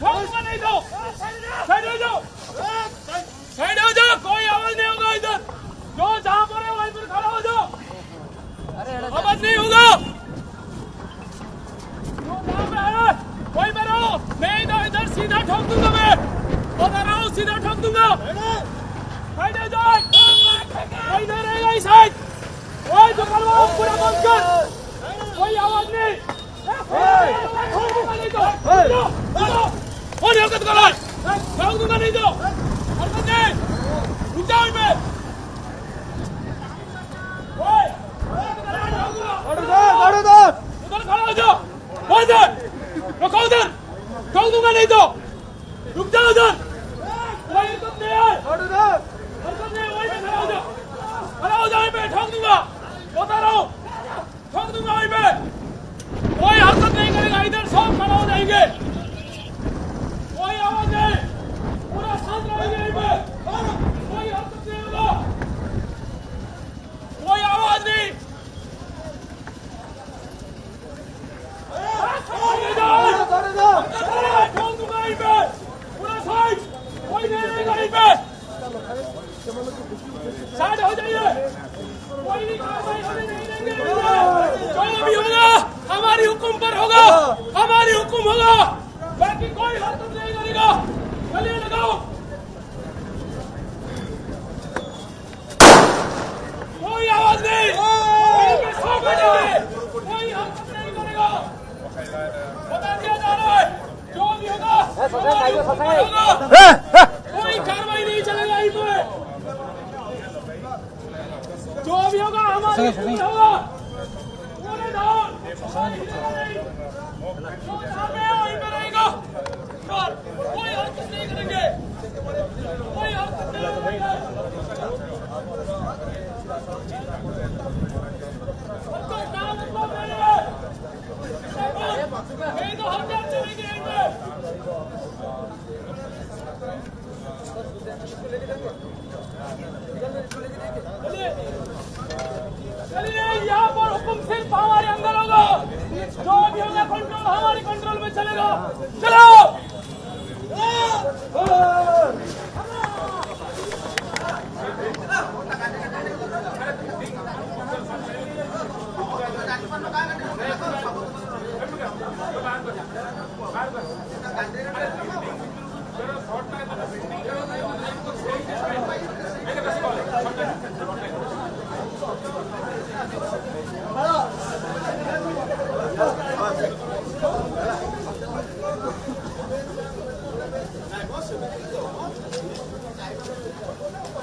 ठोकूंगा नहीं तो साइड हो जाओ, साइड हो जाओ, कोई आवाज नहीं होगा इधर, जो जहां पर है वहीं पर खड़ा हो जाओ, आवाज नहीं होगा, जो जहां पे है वहीं पे रहो, नहीं तो इधर सीधा ठोक दूंगा, मैं बता रहा हूँ सीधा ठोक दूंगा, साइड हो जाओ, कोई नहीं रहेगा इस साइड, कोई जो करवाओ पूरा बंद कर, कोई आवाज नहीं, नहीं तो हरकत करो, ठोक दूंगा नहीं तो हरकत नहीं, रुक जाओ इनमें, उधर खड़ा हो जाओ, उधर रखो, उधर ठोक दूंगा नहीं तो रुक जाओ, उधर कोई हरकत नहीं है, हरकत नहीं, वहीं पे खड़ा हो जाओ, खड़ा हो जाओ, वहीं पे ठोक दूंगा, बता रहा हूँ ठोक दूंगा, वहीं पे कोई हरकत नहीं करेगा, इधर सब खड़ा हो जाएंगे, कोई आवाज नहीं, पूरा शांत रहेंगे, यहीं पे कोई हरकत नहीं होगा, कोई आवाज नहीं, ठोक दूंगा यहीं पे पूरा साइड, कोई नहीं रहेगा यहीं पे, साइड हो जाइए, कोई नहीं कार्रवाई होने नहीं देंगे, जो भी होगा हमारी हुक्म पर होगा, हमारी हुक्म होगा, बाकी कोई हरकत नहीं करेगा, गले लगाओ, कोई आवाज नहीं, सो बजेंगे, कोई हरकत नहीं करेगा, बता दिया जा रहा है, जो भी होगा हमारी हुक्म पर होगा, कोई कार्रवाई नहीं चलेगा यहीं पे, जो भी होगा हमारी हुक्म पर होगा, पूरे डाउन, जो जहाँ पे है वहीं पे रहेगा, कोई हरकत नहीं करेंगे, कोई हरकत नहीं करेंगे, सबको काम को मिलेगा, नहीं तो हम क्या चलेंगे यहीं पे, चलिए यहाँ पर हुक्म सिर्फ हमारे अंदर होगा, जो भी होगा कंट्रोल हमारे कंट्रोल में चलेगा, चलो